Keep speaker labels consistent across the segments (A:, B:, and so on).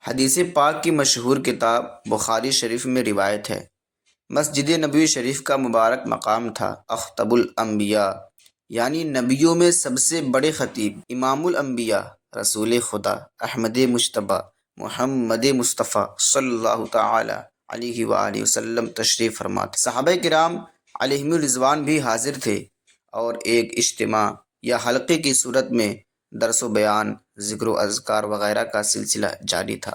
A: حدیث پاک کی مشہور کتاب بخاری شریف میں روایت ہے، مسجد نبوی شریف کا مبارک مقام تھا اخطب الانبیاء، یعنی نبیوں میں سب سے بڑے خطیب امام الانبیاء رسول خدا احمد مجتبی محمد مصطفیٰ صلی اللہ تعالی علیہ وآلہ وسلم تشریف فرماتے۔ صحابہ کرام علیہم الرضوان بھی حاضر تھے اور ایک اجتماع یا حلقے کی صورت میں درس و بیان، ذکر و اذکار وغیرہ کا سلسلہ جاری تھا۔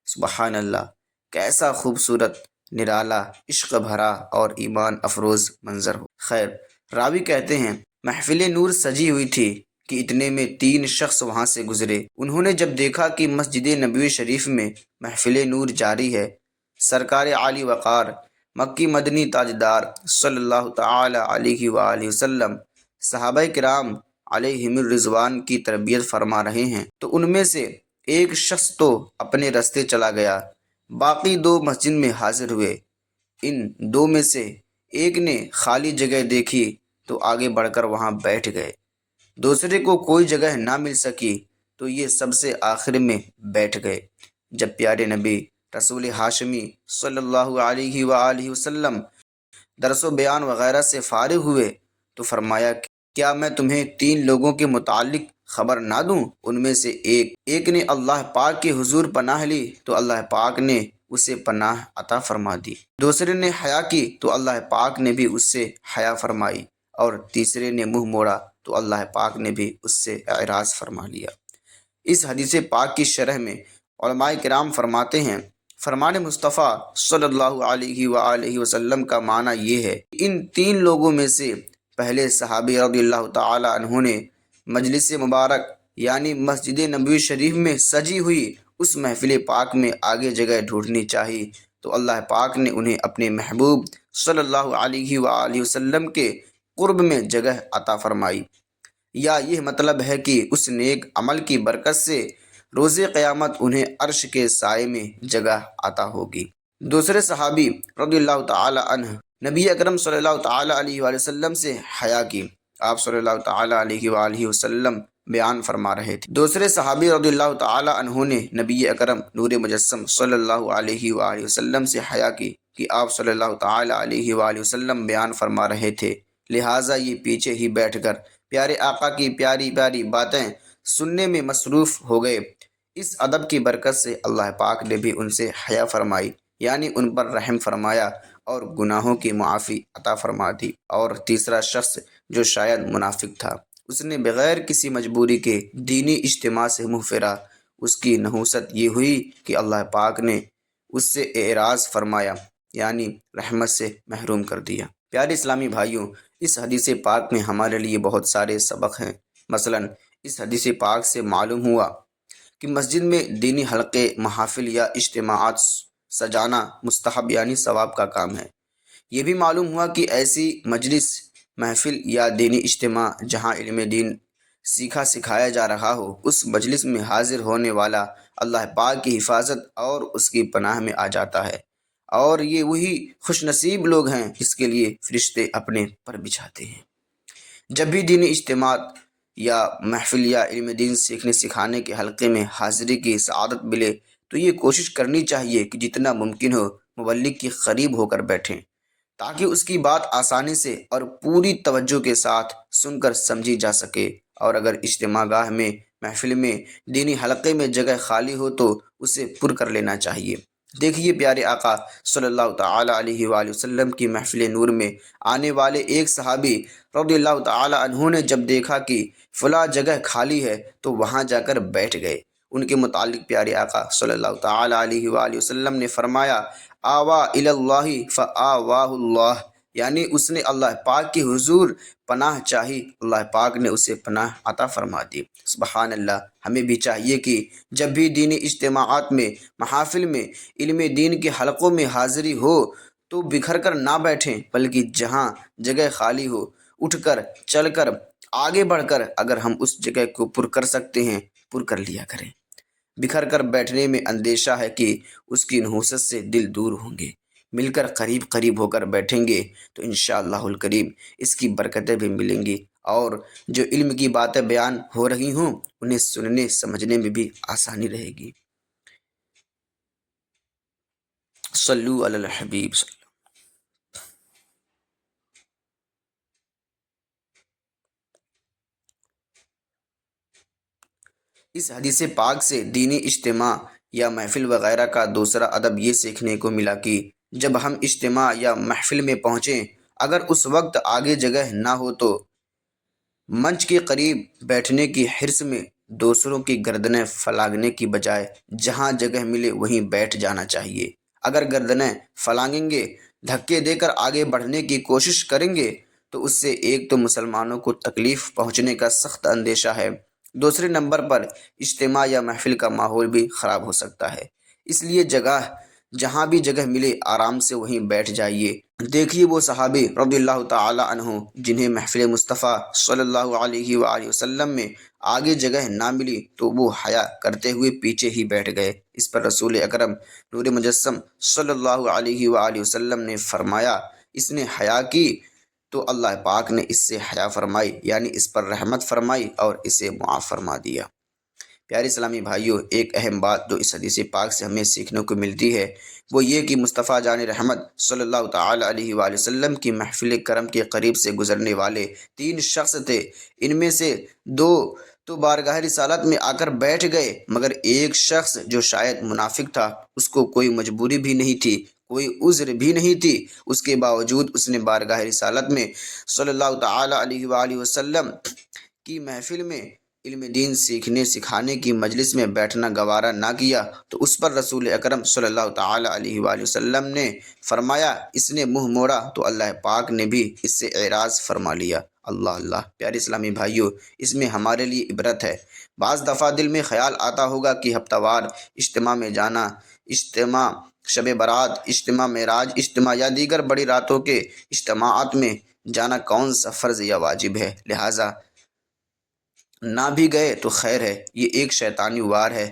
A: سبحان اللہ، کیسا خوبصورت، نرالا، عشق بھرا اور ایمان افروز منظر ہو۔ خیر، راوی کہتے ہیں محفل نور سجی ہوئی تھی کہ اتنے میں 3 شخص وہاں سے گزرے۔ انہوں نے جب دیکھا کہ مسجد نبوی شریف میں محفل نور جاری ہے، سرکار عالی وقار مکی مدنی تاجدار صلی اللہ تعالی علیہ وآلہ وسلم صحابہ کرام علیہم الرضوان کی تربیت فرما رہے ہیں، تو ان میں سے ایک شخص تو اپنے راستے چلا گیا، باقی 2 مسجد میں حاضر ہوئے۔ ان 2 میں سے ایک نے خالی جگہ دیکھی تو آگے بڑھ کر وہاں بیٹھ گئے، دوسرے کو کوئی جگہ نہ مل سکی تو یہ سب سے آخر میں بیٹھ گئے۔ جب پیارے نبی رسول ہاشمی صلی اللہ علیہ وآلہ وسلم درس و بیان وغیرہ سے فارغ ہوئے تو فرمایا، کیا میں تمہیں 3 لوگوں کے متعلق خبر نہ دوں؟ ان میں سے ایک نے اللہ پاک کے حضور پناہ لی تو اللہ پاک نے اسے پناہ عطا فرما دی، دوسرے نے حیا کی تو اللہ پاک نے بھی اس سے حیا فرمائی، اور تیسرے نے منہ موڑا تو اللہ پاک نے بھی اس سے اعراض فرما لیا۔ اس حدیث پاک کی شرح میں علماء کرام فرماتے ہیں، فرمان مصطفیٰ صلی اللہ علیہ وآلہ وسلم کا معنی یہ ہے کہ ان 3 لوگوں میں سے پہلے صحابی رضی اللہ تعالی عنہ نے مجلس مبارک یعنی مسجد نبوی شریف میں سجی ہوئی اس محفل پاک میں آگے جگہ ڈھونڈنی چاہی تو اللہ پاک نے انہیں اپنے محبوب صلی اللہ علیہ وآلہ وسلم کے قرب میں جگہ عطا فرمائی، یا یہ مطلب ہے کہ اس نیک عمل کی برکت سے روز قیامت انہیں عرش کے سائے میں جگہ عطا ہوگی۔ دوسرے صحابی رضی اللہ تعالی عنہ نبی اکرم صلی اللہ تعالی علیہ وآلہ وسلم سے حیا کی، آپ صلی اللہ تعالی علیہ وآلہ وسلم بیان فرما رہے تھے۔ دوسرے صحابی رضی اللہ تعالی عنہ نے نبی اکرم نور مجسم صلی اللہ علیہ وآلہ وسلم سے حیا کی کہ آپ صلی اللہ تعالی علیہ وآلہ وسلم بیان فرما رہے تھے، لہٰذا یہ پیچھے ہی بیٹھ کر پیارے آقا کی پیاری پیاری باتیں سننے میں مصروف ہو گئے۔ اس ادب کی برکت سے اللہ پاک نے بھی ان سے حیا فرمائی، یعنی ان پر رحم فرمایا اور گناہوں کی معافی عطا فرما دی۔ اور تیسرا شخص جو شاید منافق تھا، اس نے بغیر کسی مجبوری کے دینی اجتماع سے منہ پھیرا۔ اس کی نحوست یہ ہوئی کہ اللہ پاک نے اس سے اعراض فرمایا، یعنی رحمت سے محروم کر دیا۔ پیارے اسلامی بھائیوں، اس حدیث پاک میں ہمارے لیے بہت سارے سبق ہیں۔ مثلا اس حدیث پاک سے معلوم ہوا کہ مسجد میں دینی حلقے، محافل یا اجتماعات سجانا مستحب یعنی ثواب کا کام ہے۔ یہ بھی معلوم ہوا کہ ایسی مجلس، محفل یا دینی اجتماع جہاں علم دین سیکھا سکھایا جا رہا ہو، اس مجلس میں حاضر ہونے والا اللہ پاک کی حفاظت اور اس کی پناہ میں آ جاتا ہے، اور یہ وہی خوش نصیب لوگ ہیں جس کے لیے فرشتے اپنے پر بچھاتے ہیں۔ جب بھی دینی اجتماع یا محفل یا علم دین سیکھنے سکھانے کے حلقے میں حاضری کی سعادت ملے تو یہ کوشش کرنی چاہیے کہ جتنا ممکن ہو مبلغ کے قریب ہو کر بیٹھیں، تاکہ اس کی بات آسانی سے اور پوری توجہ کے ساتھ سن کر سمجھی جا سکے، اور اگر اجتماع گاہ میں، محفل میں، دینی حلقے میں جگہ خالی ہو تو اسے پر کر لینا چاہیے۔ دیکھیے پیارے آقا صلی اللہ تعالی علیہ وآلہ وسلم کی محفل نور میں آنے والے ایک صحابی رضی اللہ تعالی عنہ نے جب دیکھا کہ فلاں جگہ خالی ہے تو وہاں جا کر بیٹھ گئے۔ ان کے متعلق پیارے آقا صلی اللہ تعالی علیہ وآلہ وسلم نے فرمایا، آوا الی اللہ فآواہ اللہ، یعنی اس نے اللہ پاک کی حضور پناہ چاہی، اللہ پاک نے اسے پناہ عطا فرما دی۔ سبحان اللہ، ہمیں بھی چاہیے کہ جب بھی دینی اجتماعات میں، محافل میں، علم دین کے حلقوں میں حاضری ہو تو بکھر کر نہ بیٹھیں، بلکہ جہاں جگہ خالی ہو اٹھ کر، چل کر، آگے بڑھ کر اگر ہم اس جگہ کو پر کر سکتے ہیں پر کر لیا کریں۔ بکھر کر بیٹھنے میں اندیشہ ہے کہ اس کی نحوست سے دل دور ہوں گے، مل کر قریب قریب ہو کر بیٹھیں گے تو انشاءاللہ الکریم اس کی برکتیں بھی ملیں گی، اور جو علم کی باتیں بیان ہو رہی ہوں انہیں سننے سمجھنے میں بھی آسانی رہے گی۔ صلو علی الحبیب صلی اللہ۔ اس حدیث پاک سے دینی اجتماع یا محفل وغیرہ کا دوسرا ادب یہ سیکھنے کو ملا کہ جب ہم اجتماع یا محفل میں پہنچیں، اگر اس وقت آگے جگہ نہ ہو تو منچ کے قریب بیٹھنے کی حرص میں دوسروں کی گردنیں پھلانگنے کی بجائے جہاں جگہ ملے وہیں بیٹھ جانا چاہیے۔ اگر گردنیں پھلانگیں گے، دھکے دے کر آگے بڑھنے کی کوشش کریں گے تو اس سے ایک تو مسلمانوں کو تکلیف پہنچنے کا سخت اندیشہ ہے، دوسرے نمبر پر اجتماع یا محفل کا ماحول بھی خراب ہو سکتا ہے۔ اس لیے جہاں بھی جگہ ملے آرام سے وہیں بیٹھ جائیے۔ دیکھیے وہ صحابی رضی اللہ تعالی عنہ جنہیں محفل مصطفیٰ صلی اللہ علیہ وآلہ وسلم میں آگے جگہ نہ ملی تو وہ حیا کرتے ہوئے پیچھے ہی بیٹھ گئے۔ اس پر رسول اکرم نور مجسم صلی اللہ علیہ وآلہ وسلم نے فرمایا، اس نے حیا کی تو اللہ پاک نے اس سے حیا فرمائی، یعنی اس پر رحمت فرمائی اور اسے معاف فرما دیا۔ پیارے اسلامی بھائیوں، ایک اہم بات جو اس حدیث پاک سے ہمیں سیکھنے کو ملتی ہے وہ یہ کہ مصطفیٰ جان رحمت صلی اللہ تعالی علیہ وآلہ وسلم کی محفل کرم کے قریب سے گزرنے والے 3 شخص تھے۔ ان میں سے 2 تو بارگاہ رسالت میں آ کر بیٹھ گئے، مگر ایک شخص جو شاید منافق تھا، اس کو کوئی مجبوری بھی نہیں تھی، کوئی عذر بھی نہیں تھی، اس کے باوجود اس نے بارگاہ رسالت میں صلی اللہ تعالی علیہ وآلہ وسلم کی محفل میں علم دین سیکھنے سکھانے کی مجلس میں بیٹھنا گوارا نہ کیا تو اس پر رسول اکرم صلی اللہ تعالی علیہ وآلہ وسلم نے فرمایا، اس نے منہ موڑا تو اللہ پاک نے بھی اس سے اعراض فرما لیا۔ اللہ اللہ، پیارے اسلامی بھائیوں، اس میں ہمارے لیے عبرت ہے۔ بعض دفعہ دل میں خیال آتا ہوگا کہ ہفتہ وار اجتماع میں جانا، اجتماع شب برات، اجتماع معراج، اجتماع یا دیگر بڑی راتوں کے اجتماعات میں جانا کون سا فرض یا واجب ہے، لہٰذا نہ بھی گئے تو خیر ہے، یہ ایک شیطانی وار ہے۔